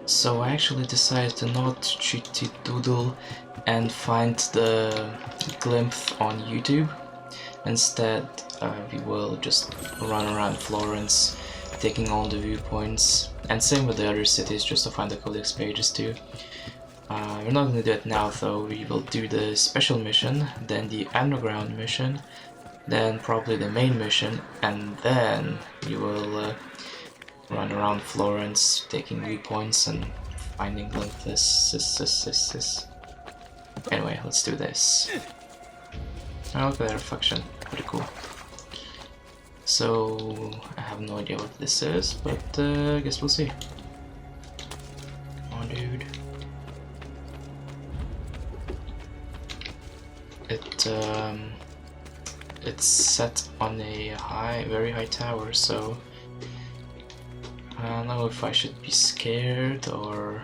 So I actually decided to not cheat doodle and find the glimpse on YouTube. Instead, we will just run around Florence, taking all the viewpoints, and same with the other cities, just to find the codex pages too. We're not going to do it now though. We will do the special mission, then the underground mission, then probably the main mission, and then we will run around Florence, taking viewpoints and finding like this. Anyway, let's do this. Oh, look at that reflection. Pretty cool. So, I have no idea what this is, but I guess we'll see. Come on, dude. It's set on a very high tower, so I don't know if I should be scared or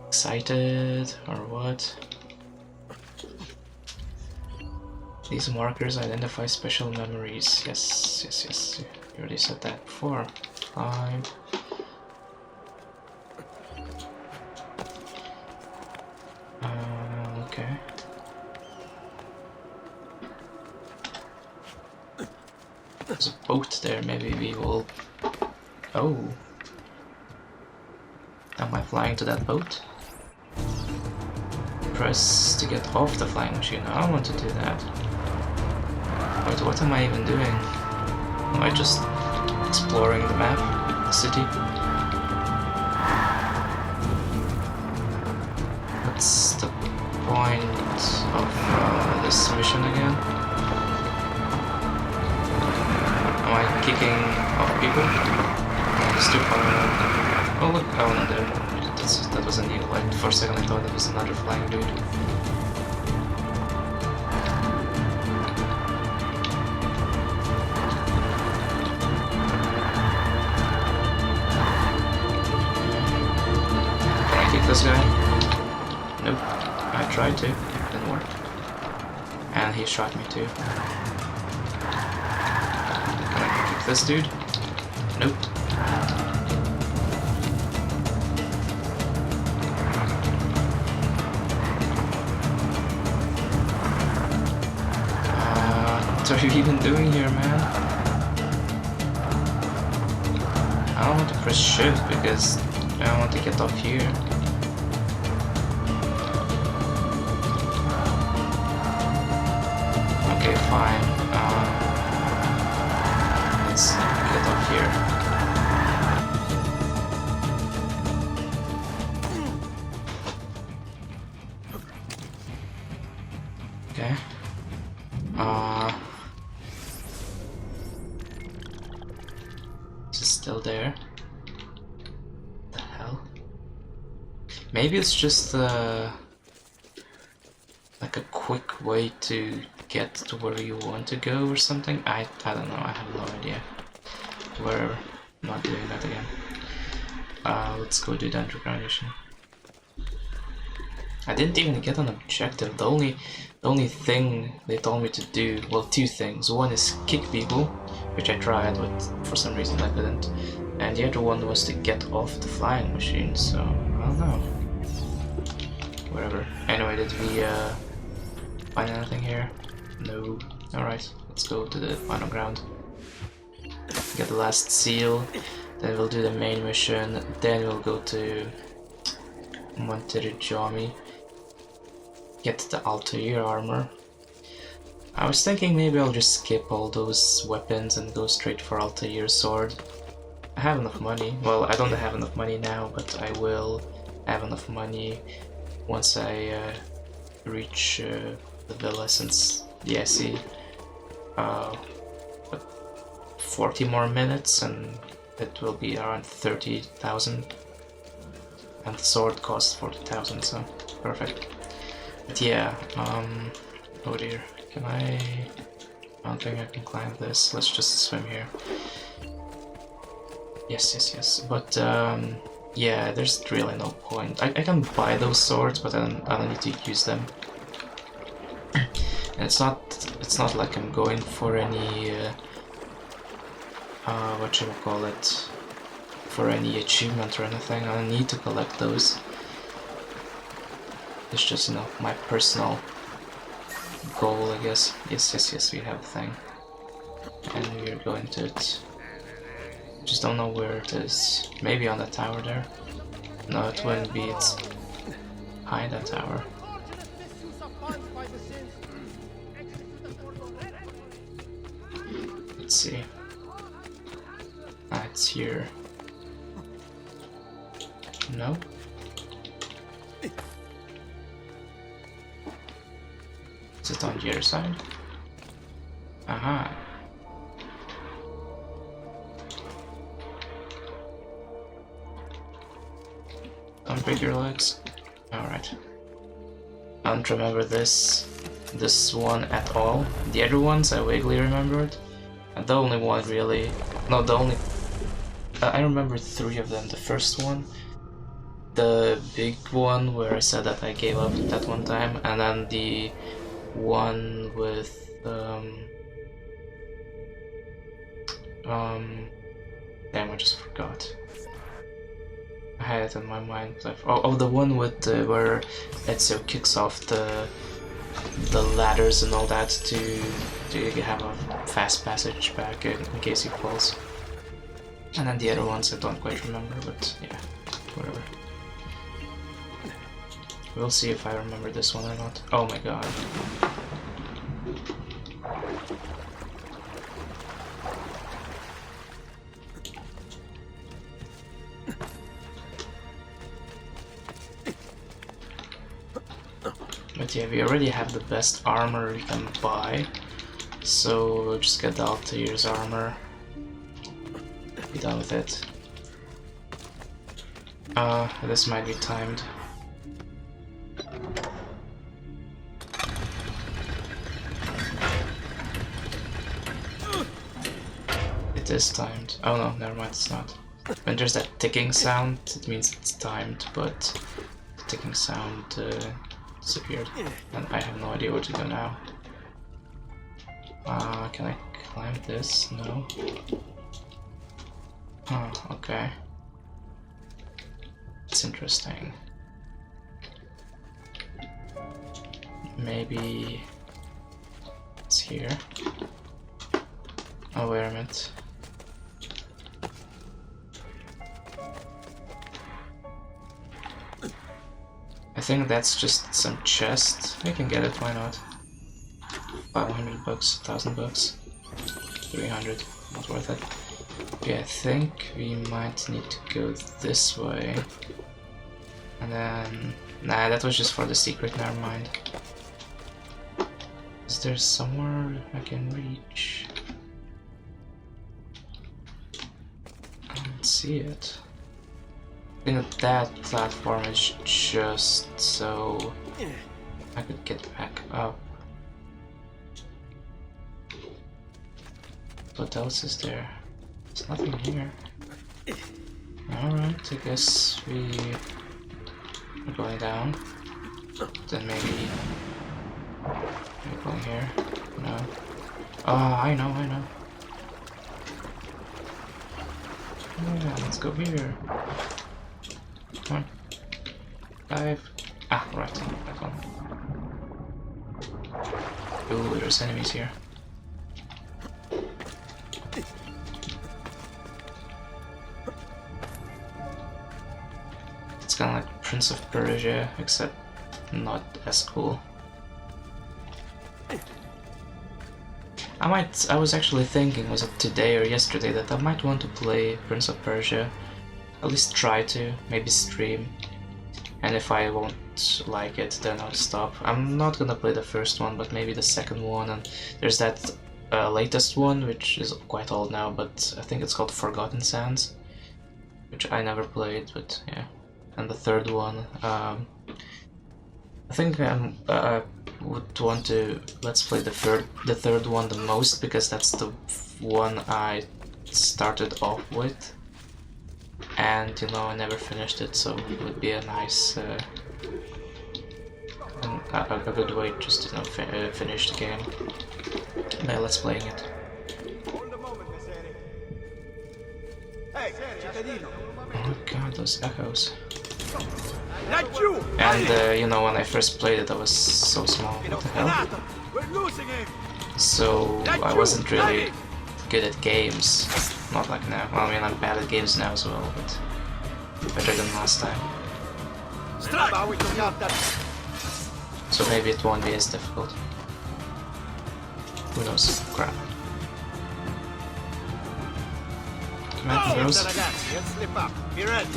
excited or what. These markers identify special memories. Yes. You already said that before. 5. Okay. There's a boat there, maybe we will... Oh. Am I flying to that boat? Press to get off the flying machine. I don't want to do that. Wait, what am I even doing? Am I just exploring the map? The city? What's the point of this mission again? Am I kicking off people? Just too far around. Oh look, oh no, there. That was an eagle. Like, for a second I thought that was another flying dude. Can I kick this guy? Nope. I tried to. Didn't work. And he shot me too. Can I kick this dude? Nope. What are you even doing here, man? I don't want to press shift because I want to get off here. Okay, fine. Let's get off here. Okay. Is it still there? What the hell? Maybe it's just like a quick way to get to where you want to go or something. I don't know. I have no idea. We're not doing that again. Let's go do the underground mission. I didn't even get an objective. The only thing they told me to do, well, 2 things. One is kick people, which I tried, but for some reason I couldn't. And the other one was to get off the flying machine, so I don't know. Whatever. Anyway, did we find anything here? No. Alright, let's go to the final ground. Get the last seal, then we'll do the main mission, then we'll go to Monteriggioni. Get the Altair armor. I was thinking maybe I'll just skip all those weapons and go straight for Altair's sword. I have enough money. Well, I don't have enough money now, but I will have enough money once I reach the villa, since, yeah, see, 40 more minutes and it will be around 30,000. And the sword costs 40,000, so perfect. But yeah, oh dear, can I don't think I can climb this. Let's just swim here. Yes. But yeah, there's really no point. I can buy those swords, but I don't need to use them. And it's not like I'm going for any whatchamacallit, for any achievement or anything. I don't need to collect those. It's just, you know, my personal goal, I guess. Yes, we have a thing. And we're going to it. Just don't know where it is. Maybe on the tower there. No, it wouldn't be. It's behind that tower. Let's see. Ah, it's here. No? Is it on the other side? Aha. Don't break your legs. Alright. I don't remember this one at all. The other ones I vaguely remembered. And the only one really... No, the only... I remember 3 of them. The first one, the big one where I said that I gave up that one time, and then the one with... Damn, I just forgot. I had it in my mind. Oh, the one with where Ezio kicks off the ladders and all that to have a fast passage back in case he falls. And then the other ones I don't quite remember, but yeah, whatever. We'll see if I remember this one or not. Oh my god. But yeah, we already have the best armor we can buy, so we'll just get the Altair's armor. Be done with it. This might be timed. It is timed. Oh no, never mind, it's not. When there's that ticking sound, it means it's timed, but the ticking sound disappeared, and I have no idea what to do now. Can I climb this? No. Oh, okay. It's interesting. Maybe it's here. Oh, wait a minute. I think that's just some chest. I can get it, why not? 500 bucks, 1000 bucks, 300, not worth it. Okay, I think we might need to go this way. And then... Nah, that was just for the secret, never mind. Is there somewhere I can reach? I don't see it. I think that platform is just so I could get back up. What else is there? There's nothing here. Alright, I guess we're going down. Then maybe we're going here. No. Oh, I know. Yeah, let's go here. Come on. Dive. Ah, right. That one. Ooh, there's enemies here. It's kind of like Prince of Persia, except not as cool. I was actually thinking, was it today or yesterday, that I might want to play Prince of Persia. At least try to, maybe stream. And if I won't like it, then I'll stop. I'm not gonna play the first one, but maybe the second one, and there's that latest one, which is quite old now, but I think it's called Forgotten Sands, which I never played, but yeah. And the third one, I think I would want to let's play the third one the most, because that's the one I started off with, and you know, I never finished it, so it would be a nice a good way just to, you know, finish the game by let's playing it. Hey, cittadino! God, those echoes. Like you! And you know, when I first played it, I was so small. What the hell? We're losing him! So I wasn't really good at games. Not like now. Well, I mean, I'm bad at games now as well, but better than last time. So maybe it won't be as difficult. Who knows? Crap. Command throws. Slip up. Be ready.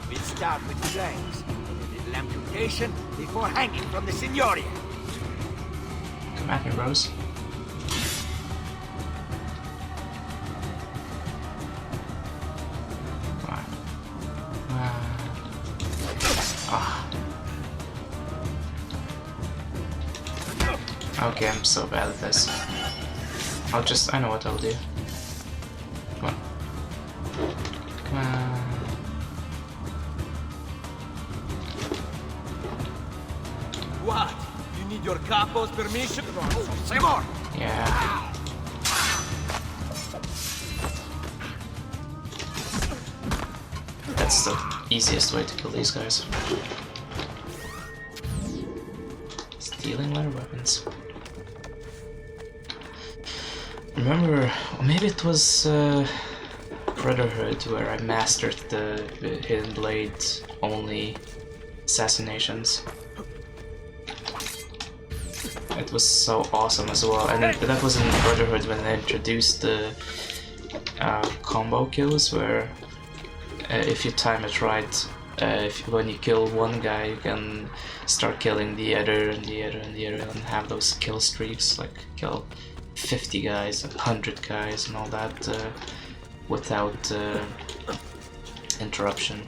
We'll start with flanks. A little amputation before hanging from the Signoria. Come at me, Rose. Okay, I'm so bad at this. I know what I'll do. Come on. Come on. What? You need your capo's permission? Say more! Yeah. That's the easiest way to kill these guys. Stealing their weapons. Remember, maybe it was Brotherhood where I mastered the Hidden Blade only assassinations. It was so awesome as well, and that was in Brotherhood when they introduced the combo kills where if you time it right, when you kill one guy you can start killing the other and the other and the other and have those kill streaks, like kill 50 guys, 100 guys and all that without interruption.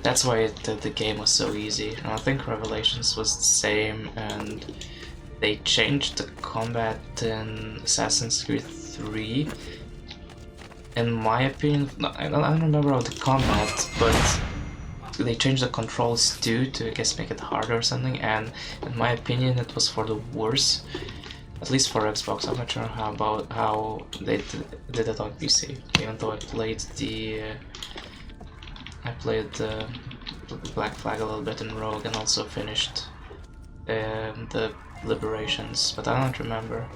That's why the game was so easy, and I think Revelations was the same, and they changed the combat in Assassin's Creed 3. In my opinion, I don't remember all the combat, but they changed the controls too to, I guess, make it harder or something, and in my opinion it was for the worse. At least for Xbox. I'm not sure how they did it on PC, even though I played the Black Flag a little bit in Rogue and also finished the Liberations, but I don't remember.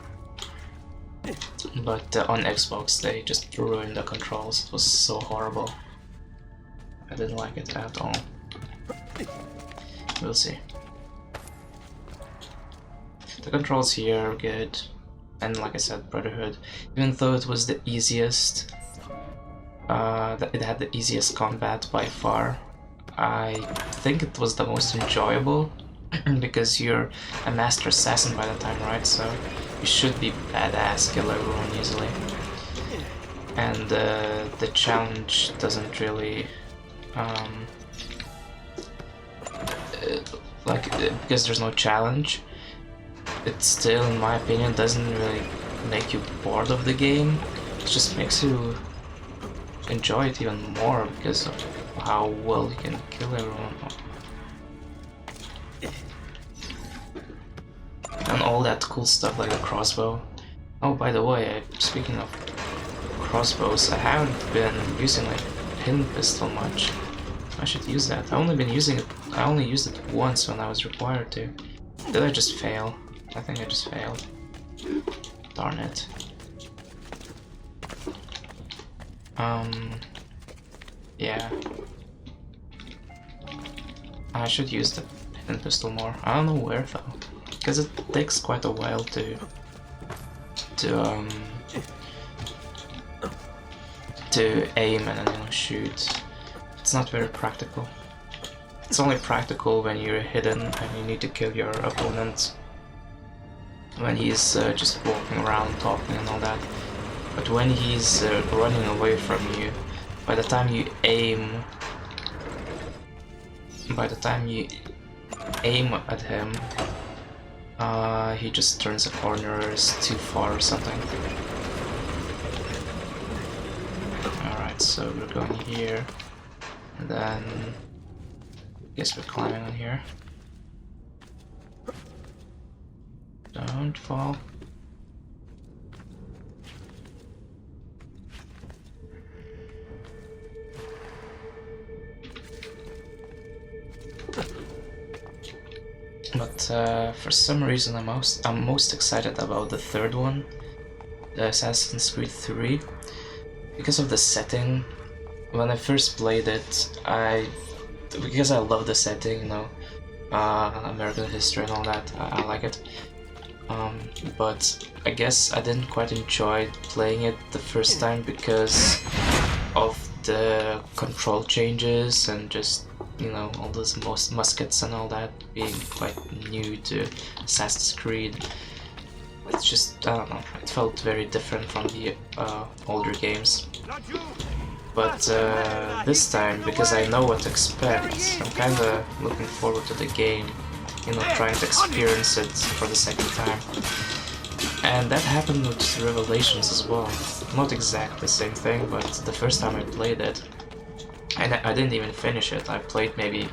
But on Xbox they just ruined the controls. It was so horrible. I didn't like it at all. We'll see. The controls here are good, and like I said, Brotherhood, even though it was the easiest, it had the easiest combat by far, I think it was the most enjoyable, because you're a master assassin by the time, right? So you should be badass, kill everyone easily. And the challenge doesn't really, because there's no challenge, it still, in my opinion, doesn't really make you bored of the game. It just makes you enjoy it even more because of how well you can kill everyone. And all that cool stuff like the crossbow. Oh, by the way, speaking of crossbows, I haven't been using like pin pistol much. I should use that. I only used it once when I was required to. Did I just fail? I think I just failed. Darn it. Yeah. I should use the pin pistol more. I don't know where though, because it takes quite a while to aim and then shoot. It's not very practical. It's only practical when you're hidden and you need to kill your opponent when he's just walking around talking and all that. But when he's running away from you, by the time you aim at him, he just turns a corner or is too far or something. Alright, so we're going here. And then guess we're climbing on here. Don't fall. But for some reason I'm most excited about the third one, the Assassin's Creed 3, because of the setting. When I first played it, because I love the setting, you know, American history and all that, I like it. But I guess I didn't quite enjoy playing it the first time because of the control changes and just, you know, all those muskets and all that being quite new to Assassin's Creed. It's just, I don't know, it felt very different from the older games. But this time, because I know what to expect, I'm kinda looking forward to the game, you know, trying to experience it for the second time. And that happened with Revelations as well. Not exactly the same thing, but the first time I played it, I didn't even finish it. I played maybe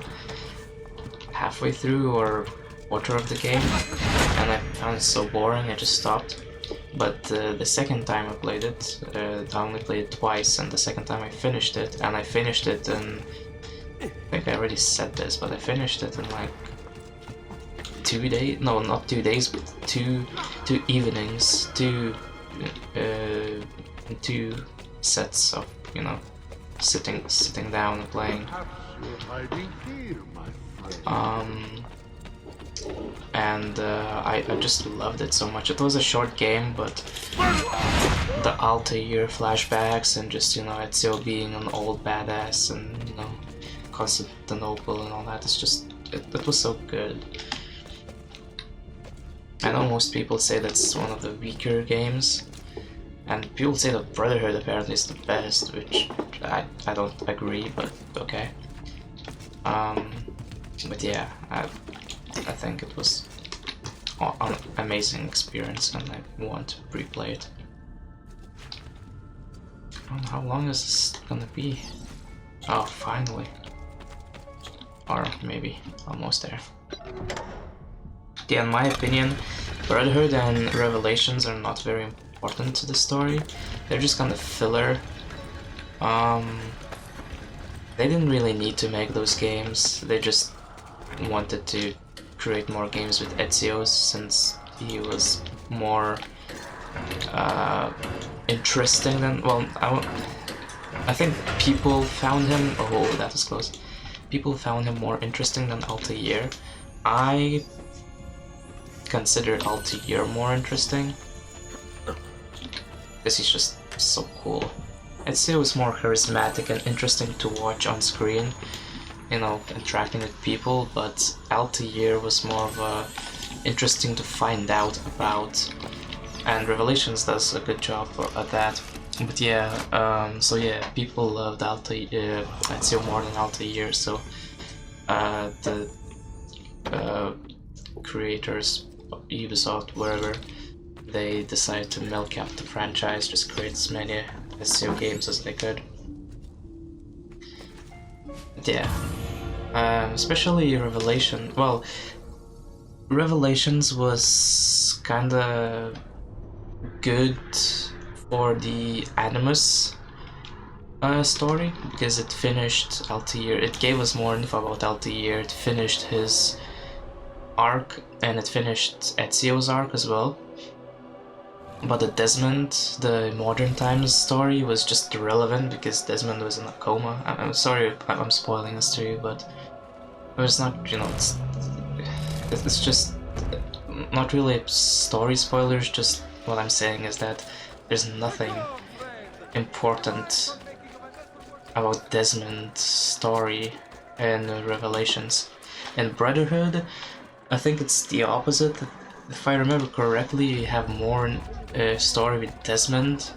halfway through or quarter of the game, and I found it so boring I just stopped. But the second time I played it, I only played it twice, and the second time I finished it, and I finished it in, I think I already said this, but I finished it in like 2 days, no, not 2 days, but two evenings, two sets of, you know, sitting down and playing. I just loved it so much. It was a short game, but the Altair flashbacks and just, you know, Ezio being an old badass and, you know, Constantinople and all that, it's just, it was so good. I know most people say that's one of the weaker games, and people say that Brotherhood apparently is the best, which I don't agree, but okay. But yeah, I think it was an amazing experience, and I want to replay it. I don't know, how long is this gonna be? Oh, finally. Or maybe almost there. Yeah, in my opinion, Brotherhood and Revelations are not very important to the story. They're just kind of filler. They didn't really need to make those games. They just wanted to create more games with Ezio since he was more interesting than, well, I think people found him, oh, that was close. People found him more interesting than Altair. I considered Altair more interesting because he's just so cool. Ezio is more charismatic and interesting to watch on screen, you know, interacting with people, but Altair was more of a interesting to find out about, and Revelations does a good job at that. But yeah, so yeah, people loved Ezio more than Altair, so the creators, Ubisoft, wherever, they decided to milk out the franchise, just create as many Ezio games as they could. But yeah, especially Revelation. Well, Revelations was kinda good for the Animus story, because it finished Altair. It gave us more info about Altair. It finished his arc, and it finished Ezio's arc as well. But the Desmond, the Modern Times story, was just irrelevant because Desmond was in a coma. I'm sorry if I'm spoiling this to you, but it was not, you know, it's just not really story spoilers. Just what I'm saying is that there's nothing important about Desmond's story in Revelations. In Brotherhood, I think it's the opposite. If I remember correctly, you have more story with Desmond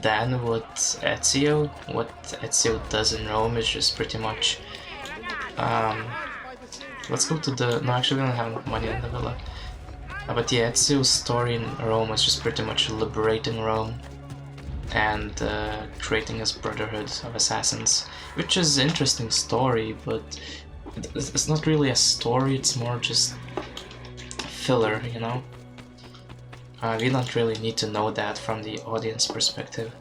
than with Ezio. What Ezio does in Rome is just pretty much... let's go to the... No, actually we don't have enough money in the villa. But yeah, Ezio's story in Rome is just pretty much liberating Rome. and creating his Brotherhood of Assassins, which is an interesting story, but it's not really a story, it's more just filler, you know? We don't really need to know that from the audience perspective.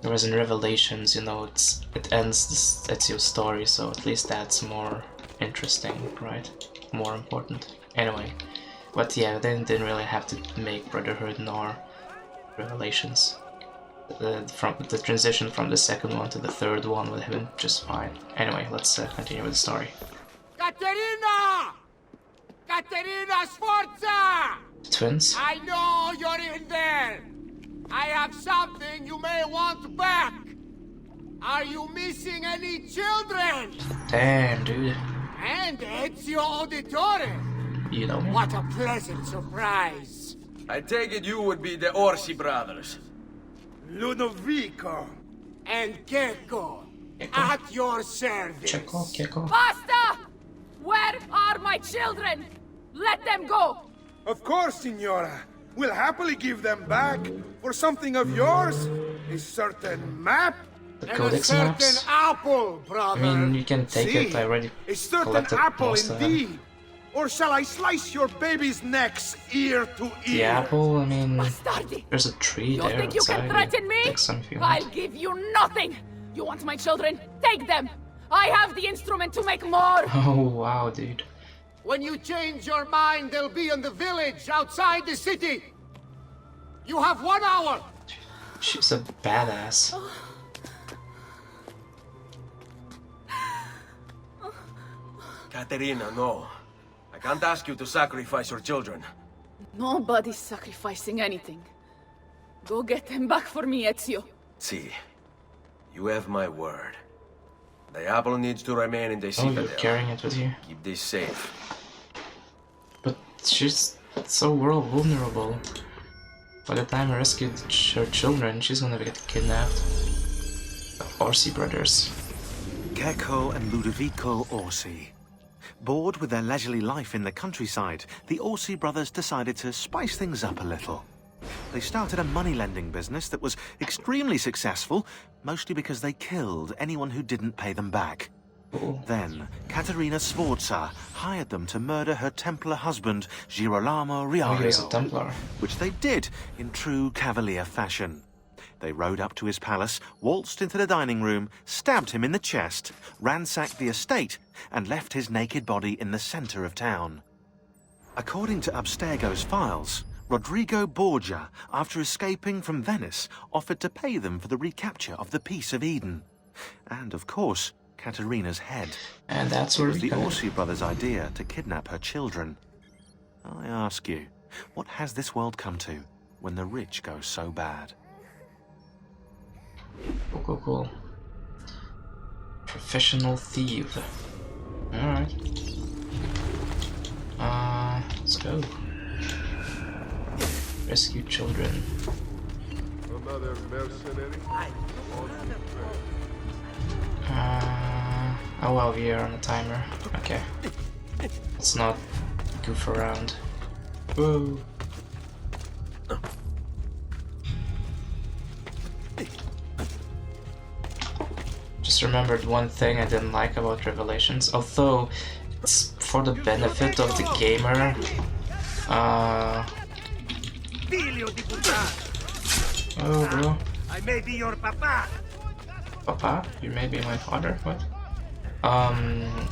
Whereas in Revelations, you know, it ends the Ezio story, so at least that's more interesting, right? More important. Anyway, but yeah, they didn't really have to make Brotherhood nor Revelations. From the transition from the second one to the third one would have been just fine. Anyway, let's continue with the story. Caterina! Caterina Sforza! Twins? I know you're in there! I have something you may want back! Are you missing any children? Damn, dude. And Ezio Auditore! You know me? What a pleasant surprise! I take it you would be the Orsi brothers. Ludovico and Gecko, at your service. Gecko. Basta! Where are my children? Let them go! Of course, Signora. We'll happily give them back for something of yours. A certain map. The And a Codex certain maps? apple, I brother. mean, you can take See? it, I already A certain collected apple most of them. indeed. Or shall I slice your baby's necks ear to ear? The apple, I mean, Bastardi! there's a tree You there think you outside. can threaten me? Take some if you I'll want. give you nothing! You want my children? Take them! I have the instrument to make more! Oh, wow, dude. When you change your mind, they'll be in the village outside the city. You have 1 hour. She's a badass. Caterina, no. I can't ask you to sacrifice your children. Nobody's sacrificing anything. Go get them back for me, Ezio. See, you have my word. The apple needs to remain in the Oh, you're citadel. carrying it with you. Keep this safe. But she's so vulnerable. By the time I rescued her children, she's gonna get kidnapped. The Orsi brothers. Gecko and Ludovico Orsi. Bored with their leisurely life in the countryside, the Orsi brothers decided to spice things up a little. They started a money-lending business that was extremely successful, mostly because they killed anyone who didn't pay them back. Cool. Then, Caterina Sforza hired them to murder her Templar husband, Girolamo Oh, he was a Riario, Templar. which they did in true Cavalier fashion. They rode up to his palace, waltzed into the dining room, stabbed him in the chest, ransacked the estate, and left his naked body in the center of town. According to Abstergo's files, Rodrigo Borgia, after escaping from Venice, offered to pay them for the recapture of the Peace of Eden. And, of course, Caterina's head. And that's It where was we the come in. Orsi brothers' idea to kidnap her children. I ask you, what has this world come to when the rich go so bad? Cool. Professional thief. Alright. Let's go. Rescue children. Another mercenary? Oh well, we are on a timer. Okay. Let's not goof around. Whoa. Just remembered one thing I didn't like about Revelations, although it's for the benefit of the gamer. Figlio di puttana. Oh, bro. I may be your papa. Papa? You may be my father? What?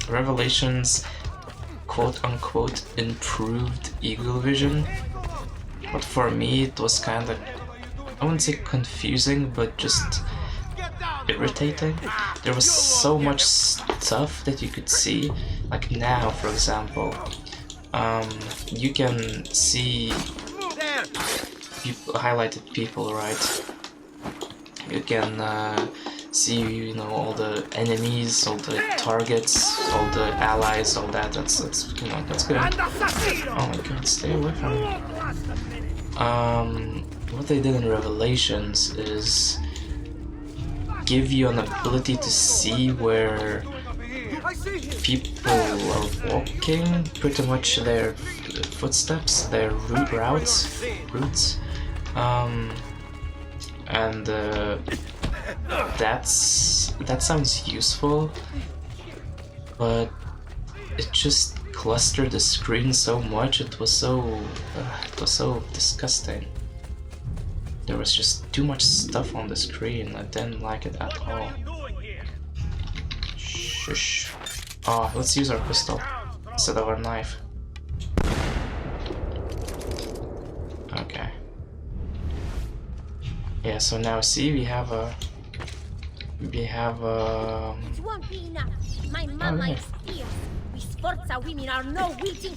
Revelations quote-unquote improved Eagle Vision. But for me it was kinda, I wouldn't say confusing, but just irritating. There was so much stuff that you could see. Like now, for example, you can see highlighted people, right? You can see, you know, all the enemies, all the targets, all the allies, all that. That's you know, that's good. Oh my god, stay away from me. What they did in Revelations is give you an ability to see where people are walking, pretty much their footsteps, their routes. and that sounds useful, but it just clustered the screen so much. It was so disgusting. There was just too much stuff on the screen. I didn't like it at all. Shush. Oh, let's use our pistol instead of our knife. Okay. Yeah, so now see, we have a... It won't be enough. My mama yeah. is fierce. We Sforza women are no witty.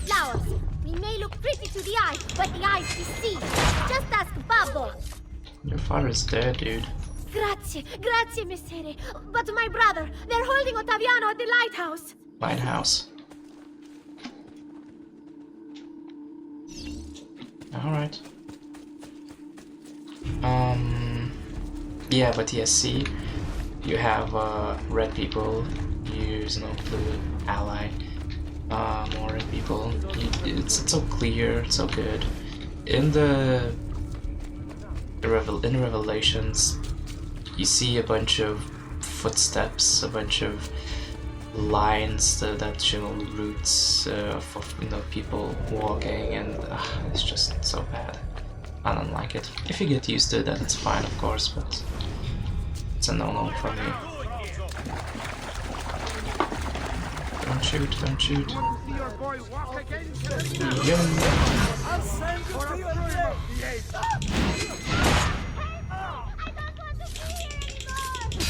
Flowers. We may look pretty to the eye, but the eyes deceive. Just ask Babbo. Your father's dead, dude. Grazie, grazie, messere. But my brother, they're holding Ottaviano at the lighthouse. Lighthouse. Alright. Yeah, but yeah, see, you have red people, use no blue ally, more red people. It's so clear, it's so good. In the Revelations, you see a bunch of footsteps, a bunch of lines that show routes of people walking, and it's just so bad. I don't like it. If you get used to it, then it's fine, of course, but it's a no-no for me. Don't shoot, don't shoot.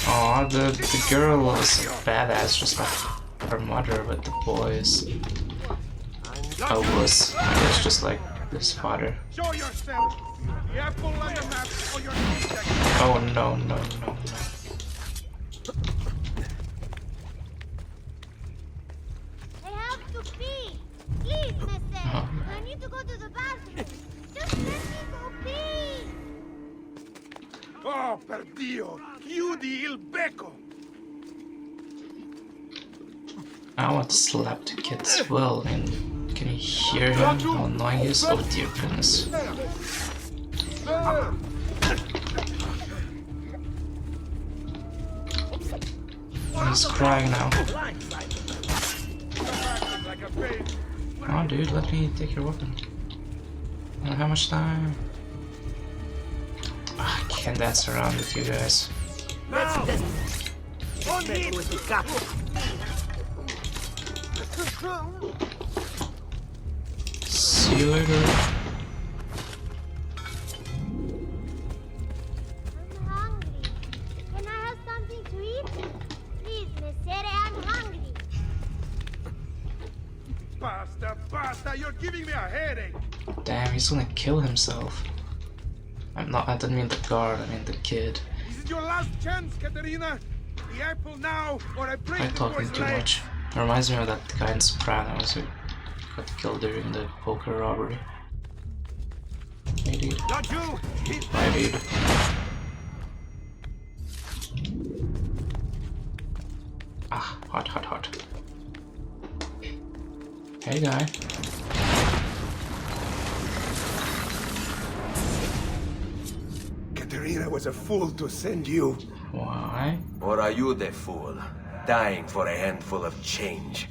Aw, the girl was badass, just like her mother, but the boy is a wuss. It's just like his father. Show yourself. The apple on the map for your project. Oh no, no, no, no. I have to pee. Please, messere. I need to go to the bathroom. Just let me go pee. Oh, per Dio. Chiudi il becco. I want to slap the kid as well. I mean, can you hear him? How annoying he is? Oh dear goodness. He's crying now. Oh dude, let me take your weapon. I don't have much time. I can't dance around with you guys. See you later. I'm hungry. Can I have something to eat? Please, messere, I'm hungry. Basta, basta. You're giving me a headache. Damn, he's gonna kill himself. I didn't mean the guard, I mean the kid. Is it your last chance, Katerina? The apple now, or I break I'm the talking boy's too leg. much. It reminds me of that guy in Sopranos who got killed during the poker robbery. Hey dude. Not you. Hi dude. Ah, hot, hot, hot. Hey guy. Katerina was a fool to send you. Why? Or are you the fool, dying for a handful of change?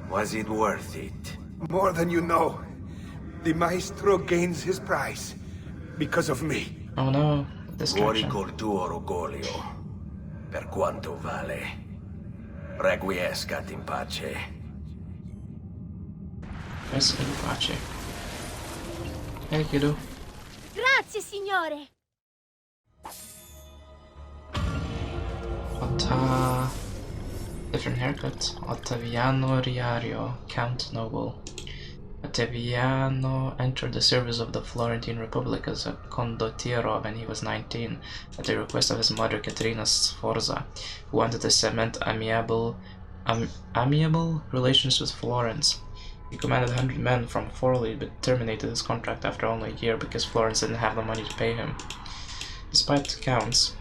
Was it worth it? More than you know. The maestro gains his prize because of me. Oh no, Vuoi distraction. col tuo orgoglio, per quanto vale. Requiescat in pace. Yes, in pace. Hey kiddo. Grazie, signore. Different haircut. Ottaviano Riario, Count Noble. Ottaviano entered the service of the Florentine Republic as a condottiero when he was 19, at the request of his mother Caterina Sforza, who wanted to cement amiable relations with Florence. He commanded 100 men from Forli, but terminated his contract after only a year because Florence didn't have the money to pay him. Despite accounts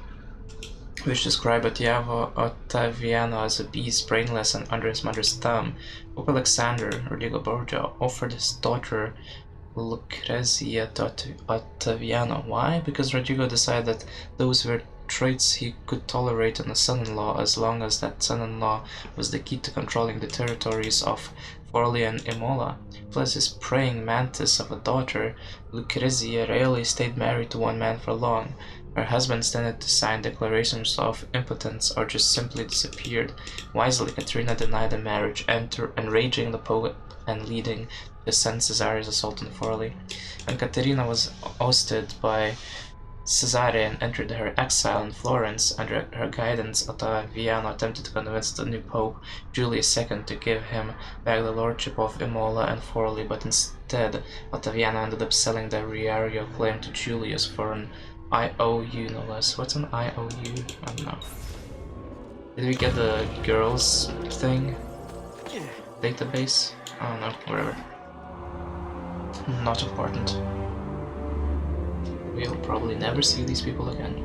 which describe Ottaviano as a beast, brainless and under his mother's thumb, Pope Alexander, or Diego Borgia, offered his daughter Lucrezia to Ottaviano. Why? Because Rodrigo decided that those were traits he could tolerate in a son-in-law, as long as that son-in-law was the key to controlling the territories of Forli and Imola. Plus his praying mantis of a daughter, Lucrezia rarely stayed married to one man for long. Her husbands tended to sign declarations of impotence or just simply disappeared. Wisely, Katerina denied the marriage, enraging the Pope and leading to send Cesare's assault on Forli. When Katerina was ousted by Cesare and entered her exile in Florence, under her guidance, Ottaviano attempted to convince the new Pope, Julius II, to give him back the lordship of Imola and Forli, but instead Ottaviano ended up selling the Riario claim to Julius for an IOU, no less. What's an IOU? I don't know. Did we get the girls thing? Database? I don't know, whatever. Not important. We'll probably never see these people again.